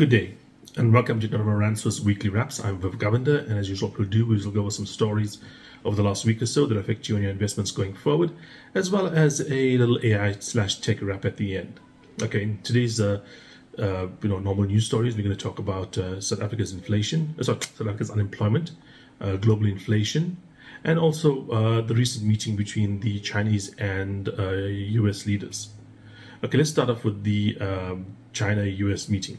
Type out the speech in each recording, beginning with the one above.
Good day, and welcome to Dr. Ransford's Weekly Wraps. I'm Viv Govender, and as usual, what we'll do is we'll go over some stories over the last week or so that affect you and your investments going forward, as well as a little AI/tech wrap at the end. Okay, in today's normal news stories, we're going to talk about South Africa's unemployment, global inflation, and also the recent meeting between the Chinese and US leaders. Okay, let's start off with the China-US meeting.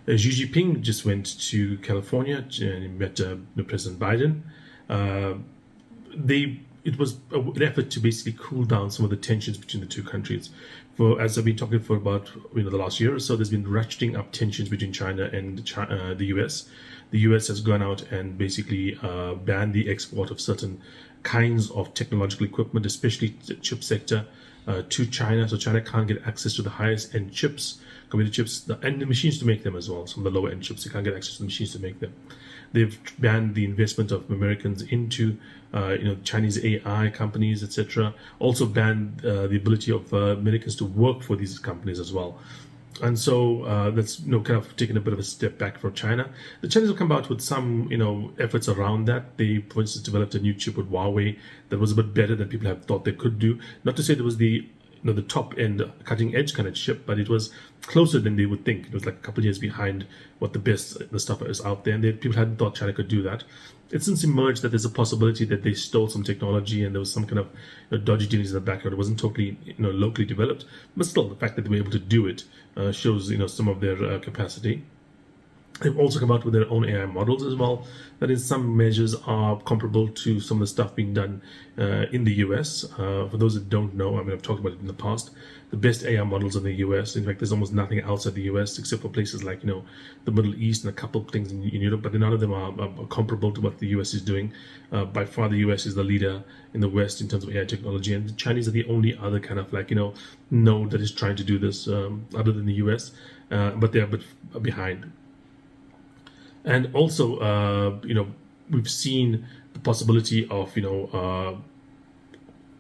Xi Jinping just went to California and met President Biden. It was an effort to basically cool down some of the tensions between the two countries. As I've been talking for about the last year or so, there's been ratcheting up tensions between China and the US. The US has gone out and basically banned the export of certain kinds of technological equipment, especially the chip sector, to China. So China can't get access to the highest end chips, computer chips, and the machines to make them as well. Some of the lower end chips, they can't get access to the machines to make them. They've banned the investment of Americans into Chinese AI companies, etc. Also banned the ability of Americans to work for these companies as well. And so that's kind of taken a bit of a step back for China. The Chinese have come out with some efforts around that. They, for instance, developed a new chip with Huawei that was a bit better than people had thought they could do. Not to say there was the top end cutting edge kind of chip, but it was closer than they would think. It was like a couple of years behind what the stuff is out there, and people hadn't thought China could do that. It's since emerged that there's a possibility that they stole some technology and there was some kind of dodgy dealings in the background. It wasn't totally locally developed, but still the fact that they were able to do it shows some of their capacity. They've also come out with their own AI models as well, that in some measures are comparable to some of the stuff being done in the US. For those that don't know, I've talked about it in the past, the best AI models in the US. In fact, there's almost nothing outside the US except for places like, the Middle East and a couple of things in Europe, but none of them are comparable to what the US is doing. By far, the US is the leader in the West in terms of AI technology, and the Chinese are the only other kind of node that is trying to do this other than the US, but they're a bit behind. And also, we've seen the possibility of,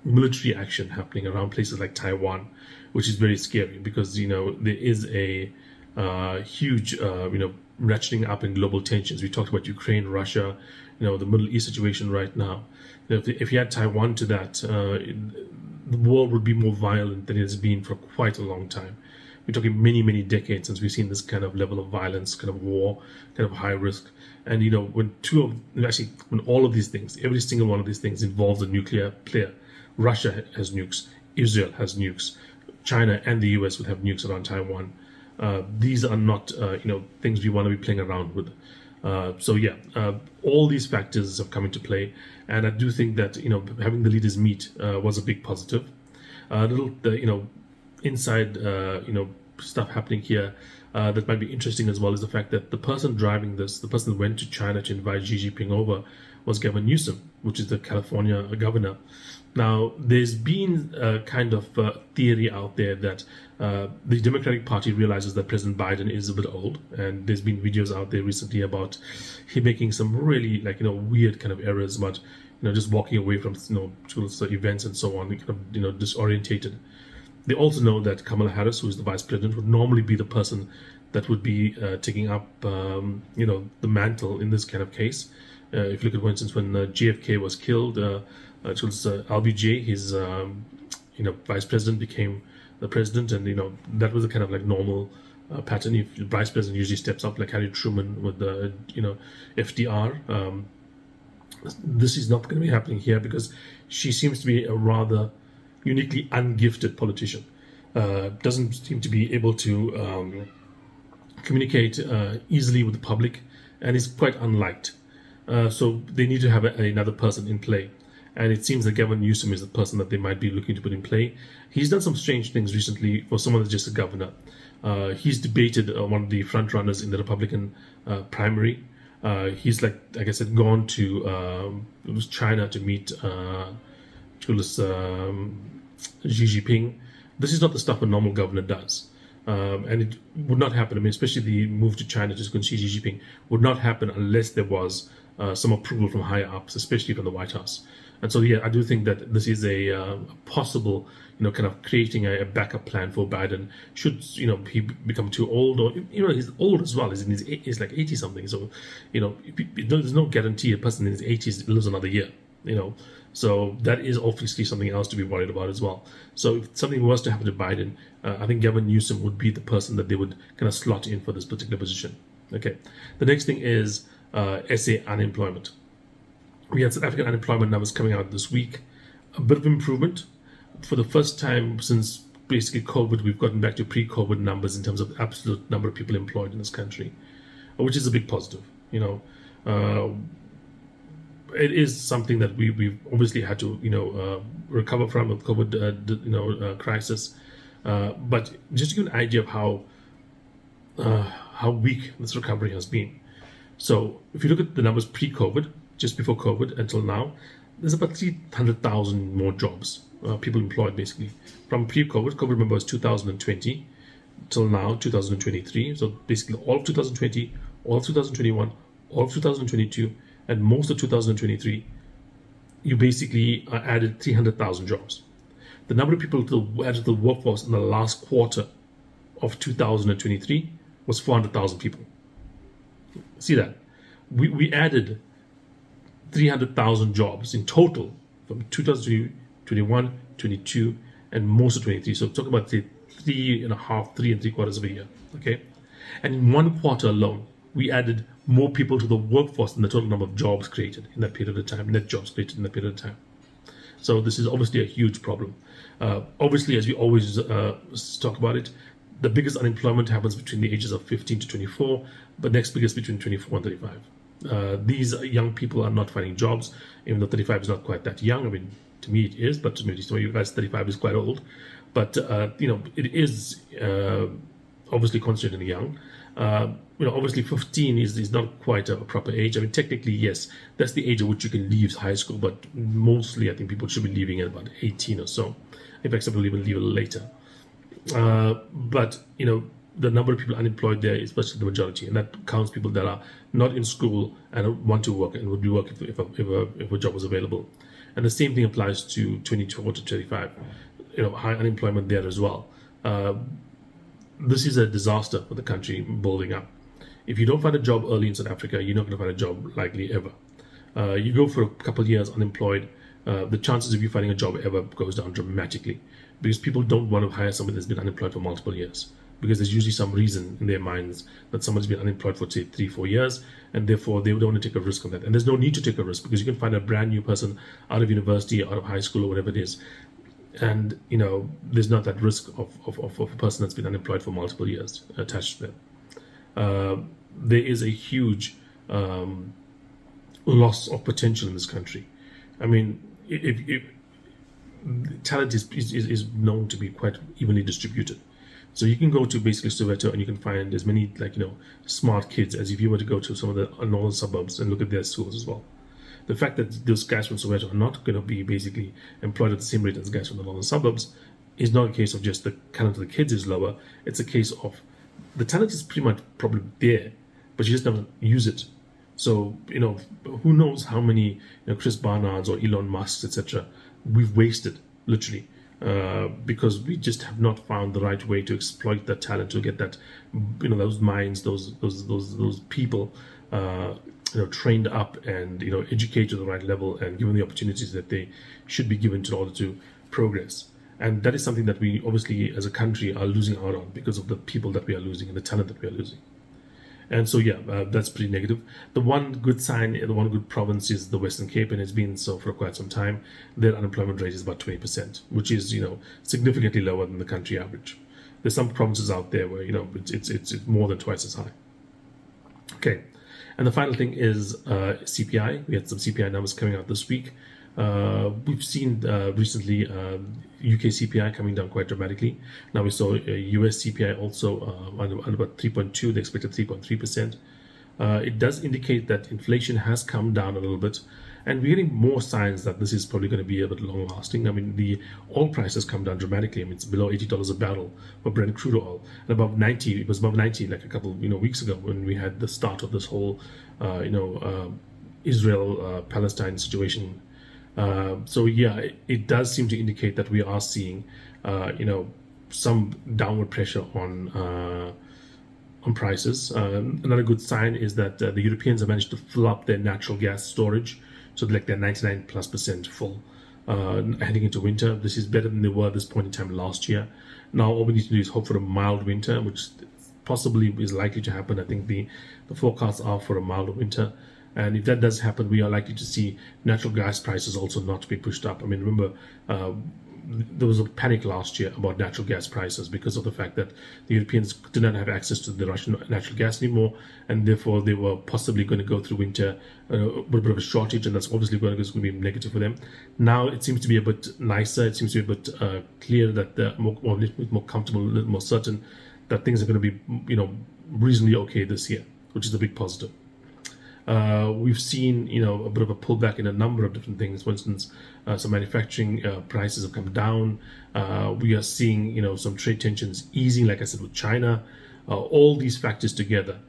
military action happening around places like Taiwan, which is very scary because, there is a huge, ratcheting up in global tensions. We talked about Ukraine, Russia, the Middle East situation right now. If you add Taiwan to that, the world would be more violent than it has been for quite a long time. We're talking many, many decades since we've seen this kind of level of violence, kind of war, kind of high risk. And, when all of these things, every single one of these things involves a nuclear player. Russia has nukes, Israel has nukes, China and the US would have nukes around Taiwan. These are not, things we want to be playing around with. All these factors have come into play. And I do think that, having the leaders meet was a big positive. Inside, stuff happening here that might be interesting as well is the fact that the person driving this, the person that went to China to invite Xi Jinping over, was Gavin Newsom, which is the California governor. Now, there's been a kind of theory out there that the Democratic Party realizes that President Biden is a bit old, and there's been videos out there recently about him making some really weird kind of errors, but just walking away from events and so on, kind of disorientated. They also know that Kamala Harris, who is the vice president, would normally be the person that would be taking up, the mantle in this kind of case. If you look at, for instance, when JFK was killed, LBJ, his, vice president became the president, and that was a kind of normal pattern. If the vice president usually steps up, like Harry Truman with the, FDR. This is not going to be happening here because she seems to be a rather uniquely ungifted politician. Doesn't seem to be able to communicate easily with the public, and is quite unliked. So they need to have another person in play. And it seems that Gavin Newsom is the person that they might be looking to put in play. He's done some strange things recently for someone that's just a governor. He's debated one of the front runners in the Republican primary. He's, like I said, gone to China to meet Xi Jinping. This is not the stuff a normal governor does. And it would not happen. Especially the move to China to see Xi Jinping would not happen unless there was some approval from higher ups, especially from the White House. And so, yeah, I do think that this is a possible, kind of creating a backup plan for Biden should, he become too old, or, he's old as well. He's like 80 something. So, there's no guarantee a person in his 80s lives another year, So that is obviously something else to be worried about as well. So if something was to happen to Biden, I think Gavin Newsom would be the person that they would kind of slot in for this particular position. Okay. The next thing is SA unemployment. We had South African unemployment numbers coming out this week. A bit of improvement. For the first time since basically COVID, we've gotten back to pre-COVID numbers in terms of absolute number of people employed in this country, which is a big positive. It is something that we've obviously had to recover from with COVID crisis. But just to give an idea of how weak this recovery has been. So if you look at the numbers pre-COVID, just before COVID until now, there's about 300,000 more jobs, people employed basically. From pre-COVID, COVID remember was 2020 till now, 2023. So basically all of 2020, all of 2021, all of 2022, and most of 2023, you basically added 300,000 jobs. The number of people added to the workforce in the last quarter of 2023 was 400,000 people. See that? We added 300,000 jobs in total from 2020, 21, 22, and most of 23. So talk about say 3.75 of a year. Okay, and in one quarter alone, we added more people to the workforce than the total number of jobs created in that period of time, net jobs created in that period of time. So this is obviously a huge problem. Obviously, as we always talk about it, the biggest unemployment happens between the ages of 15 to 24, but next biggest between 24 and 35. These young people are not finding jobs, even though 35 is not quite that young. I mean, to me it is, but to maybe some of you guys, 35 is quite old. But it is obviously concentrated in the young. Obviously 15 is not quite a proper age. I mean, technically, yes, that's the age at which you can leave high school, but mostly I think people should be leaving at about 18 or so. In fact, some people even leave a little later. But the number of people unemployed there is virtually the majority, and that counts people that are not in school and want to work and would be working if a job was available. And the same thing applies to 24 to 35. High unemployment there as well. This is a disaster for the country building up. If you don't find a job early in South Africa, you're not going to find a job likely ever. You go for a couple of years unemployed, the chances of you finding a job ever goes down dramatically, because people don't want to hire somebody that's been unemployed for multiple years, because there's usually some reason in their minds that somebody's been unemployed for say 3-4 years, and therefore they don't want to take a risk on that. And there's no need to take a risk, because you can find a brand new person out of university, out of high school, or whatever it is, and there's not that risk of a person that's been unemployed for multiple years attached to them. There is a huge loss of potential in this country. I mean, if talent is known to be quite evenly distributed. So you can go to basically Soweto and you can find as many smart kids as if you were to go to some of the northern suburbs and look at their schools as well. The fact that those guys from Soweto are not going to be basically employed at the same rate as guys from the northern suburbs is not a case of just the talent of the kids is lower. It's a case of the talent is pretty much probably there, but you just don't use it. So, who knows how many Chris Barnards or Elon Musks, etc., we've wasted, literally, because we just have not found the right way to exploit that talent, to get that, those minds, those people, trained up and, educated to the right level and given the opportunities that they should be given in order to progress. And that is something that we obviously as a country are losing out on because of the people that we are losing and the talent that we are losing. And so, that's pretty negative. The one good sign, the one good province is the Western Cape, and it's been so for quite some time. Their unemployment rate is about 20%, which is, significantly lower than the country average. There's some provinces out there where, it's more than twice as high. Okay. And the final thing is CPI. We had some CPI numbers coming out this week. We've seen recently UK CPI coming down quite dramatically. Now we saw US CPI also on about 3.2. They expected 3.3%. It does indicate that inflation has come down a little bit, and we're getting more signs that this is probably going to be a bit long lasting. I mean, the oil price has come down dramatically. I mean, it's below $80 a barrel for Brent crude oil, and above 90. It was above 90 like a couple weeks ago when we had the start of this whole Israel Palestine situation. So yeah, it does seem to indicate that we are seeing, some downward pressure on prices. Another good sign is that the Europeans have managed to fill up their natural gas storage, so like they're 99+% full. Heading into winter, this is better than they were at this point in time last year. Now all we need to do is hope for a mild winter, which possibly is likely to happen. I think the forecasts are for a milder winter. And if that does happen, we are likely to see natural gas prices also not be pushed up. I mean, remember, there was a panic last year about natural gas prices because of the fact that the Europeans did not have access to the Russian natural gas anymore, and therefore they were possibly going to go through winter with a bit of a shortage, and that's obviously going to be negative for them. Now it seems to be a bit nicer. It seems to be a bit clear that they're a little bit more comfortable, a little more certain that things are going to be, reasonably okay this year, which is a big positive. We've seen, a bit of a pullback in a number of different things. For instance, some manufacturing prices have come down. We are seeing, some trade tensions easing, like I said, with China. All these factors together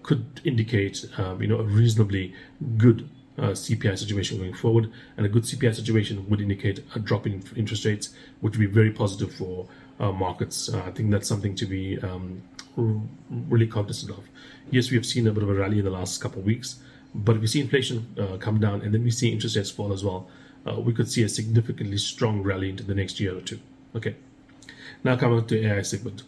could indicate, a reasonably good CPI situation going forward. And a good CPI situation would indicate a drop in interest rates, which would be very positive for markets. I think that's something to be really cognizant of. Yes, we have seen a bit of a rally in the last couple of weeks, but if we see inflation come down and then we see interest rates fall as well, we could see a significantly strong rally into the next year or two. Okay, now coming to the AI segment.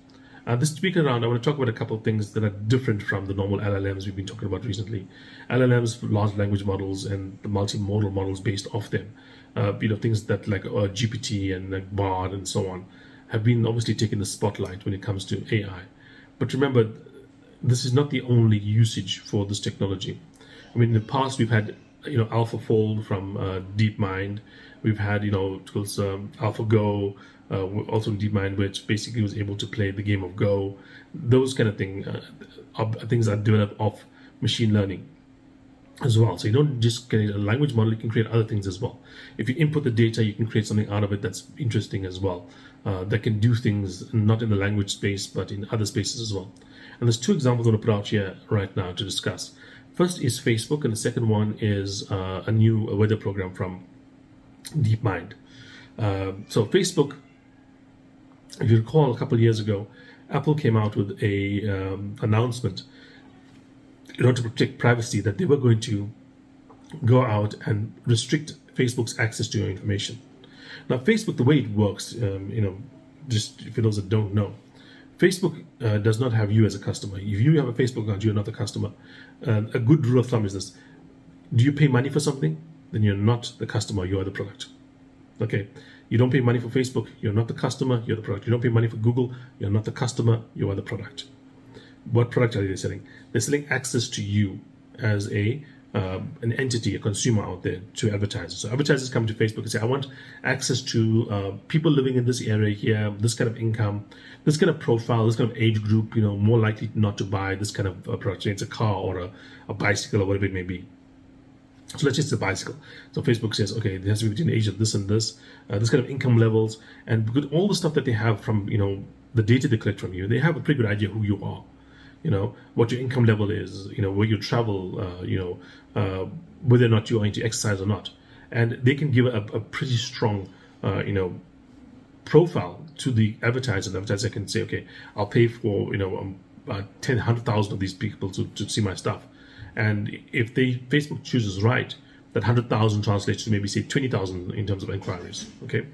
This speaker round, I want to talk about a couple of things that are different from the normal LLMs we've been talking about recently. LLMs, large language models, and the multimodal models based off them. Things that like GPT and like Bard and so on have been obviously taking the spotlight when it comes to AI. But remember, this is not the only usage for this technology. I mean, in the past we've had, AlphaFold from DeepMind. We've had, tools AlphaGo, also DeepMind, which basically was able to play the game of Go. Those kind of things are developed off machine learning as well. So you don't just create a language model, you can create other things as well. If you input the data, you can create something out of it that's interesting as well, that can do things not in the language space, but in other spaces as well. And there's two examples I'm going to put out here right now to discuss. First is Facebook, and the second one is a new weather program from DeepMind. So Facebook, if you recall, a couple of years ago, Apple came out with a announcement in order to protect privacy that they were going to go out and restrict Facebook's access to your information. Now, Facebook, the way it works, just for those that don't know, Facebook does not have you as a customer. If you have a Facebook account, you're not the customer. A good rule of thumb is this: do you pay money for something? Then you're not the customer, you are the product. Okay, you don't pay money for Facebook, you're not the customer, you're the product. You don't pay money for Google, you're not the customer, you are the product. What product are they selling? They're selling access to you as an entity, a consumer out there, to advertisers. So advertisers come to Facebook and say, I want access to people living in this area here, this kind of income, this kind of profile, this kind of age group, more likely not to buy this kind of product. It's a car or a bicycle or whatever it may be. So let's just say a bicycle. So Facebook says, okay, it has to be between the age of this and this kind of income levels, and with all the stuff that they have from, the data they collect from you, they have a pretty good idea who you are. What your income level is, where you travel, whether or not you're into exercise or not. And they can give a pretty strong, profile to the advertiser. The advertiser can say, okay, I'll pay for, 100,000 of these people to see my stuff. And if Facebook chooses right, that 100,000 translates to maybe say 20,000 in terms of inquiries. Okay.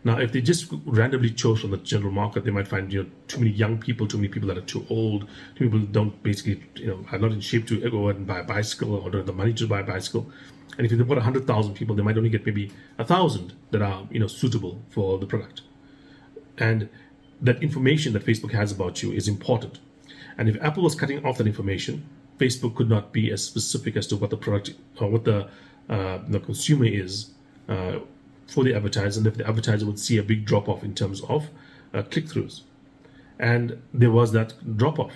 Now, if they just randomly chose from the general market, they might find too many young people, too many people that are too old, too many people don't basically are not in shape to go out and buy a bicycle or don't have the money to buy a bicycle. And if they've got 100,000 people, they might only get maybe 1,000 that are suitable for the product. And that information that Facebook has about you is important. And if Apple was cutting off that information, Facebook could not be as specific as to what the product or what the consumer is for the advertiser, and if the advertiser would see a big drop-off in terms of click-throughs. And there was that drop-off.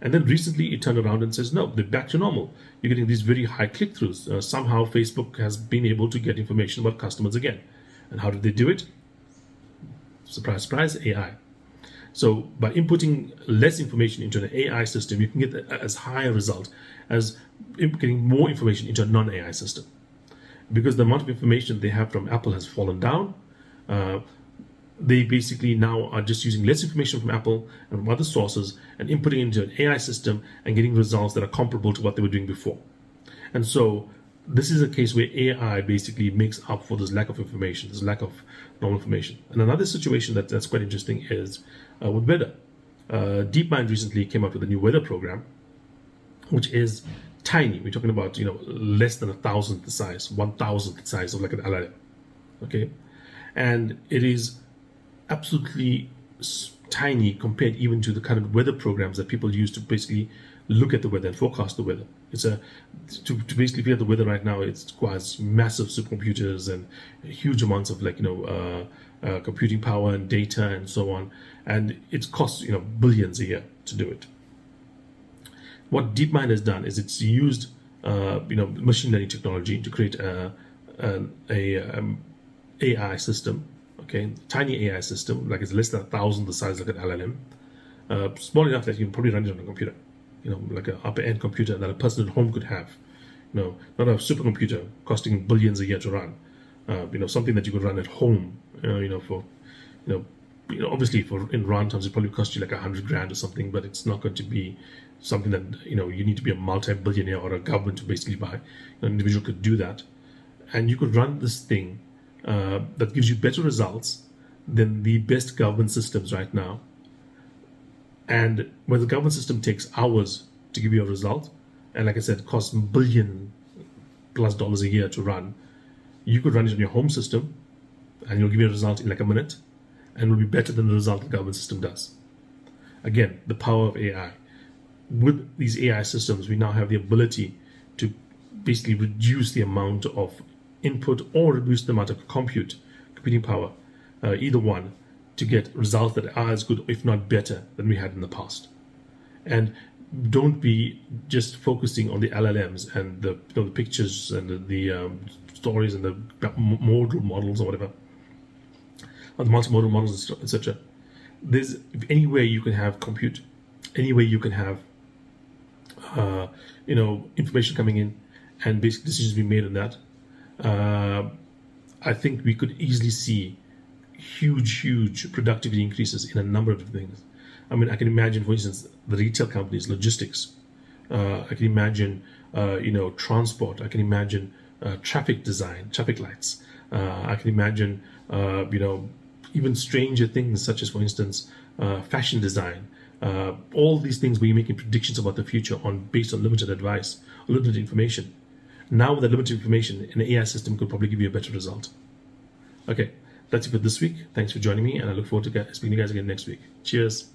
And then recently it turned around and says, no, they're back to normal. You're getting these very high click-throughs. Somehow Facebook has been able to get information about customers again. And how did they do it? Surprise, surprise, AI. So by inputting less information into an AI system, you can get as high a result as getting more information into a non-AI system. because the amount of information they have from Apple has fallen down. They basically now are just using less information from Apple and from other sources and inputting into an AI system and getting results that are comparable to what they were doing before. And so this is a case where AI basically makes up for this lack of information, this lack of normal information. And another situation that's quite interesting is with weather. DeepMind recently came up with a new weather program, which is tiny. We're talking about less than 1,000th the size, 1,000th the size of like an LLM. Okay, and it is absolutely tiny compared even to the kind of weather programs that people use to basically look at the weather and forecast the weather. It's to basically figure out the weather right now. It requires massive supercomputers and huge amounts of computing power and data and so on, and it costs billions a year to do it. What DeepMind has done is it's used machine learning technology to create an AI system. Okay, tiny AI system, like it's less than 1,000 the size of an LLM, small enough that you can probably run it on a computer, like an upper end computer that a person at home could have, not a supercomputer costing billions a year to run, something that you could run at home, obviously in round terms it probably cost you like $100,000 or something, but it's not going to be something that you need to be a multi-billionaire or a government to basically buy. An individual could do that, and you could run this thing that gives you better results than the best government systems right now. And when the government system takes hours to give you a result, and like I said, costs $1 billion+ a year to run, you could run it on your home system and you'll give you a result in like a minute, and it will be better than the result the government system does. Again, the power of AI. With these AI systems, we now have the ability to basically reduce the amount of input or reduce the amount of computing power, either one, to get results that are as good, if not better, than we had in the past. And don't be just focusing on the LLMs and the pictures and the stories and the modal models or whatever, or the multimodal models, etc. There's any way you can have compute, any way you can have information coming in and basic decisions being made on that. I think we could easily see huge productivity increases in a number of different things. I mean, I can imagine, for instance, the retail companies, logistics. I can imagine, transport. I can imagine traffic design, traffic lights. I can imagine, even stranger things such as, for instance, fashion design. All these things where you're making predictions about the future based on limited advice, or limited information. Now with that limited information, an AI system could probably give you a better result. Okay, that's it for this week. Thanks for joining me, and I look forward to speaking to you guys again next week. Cheers.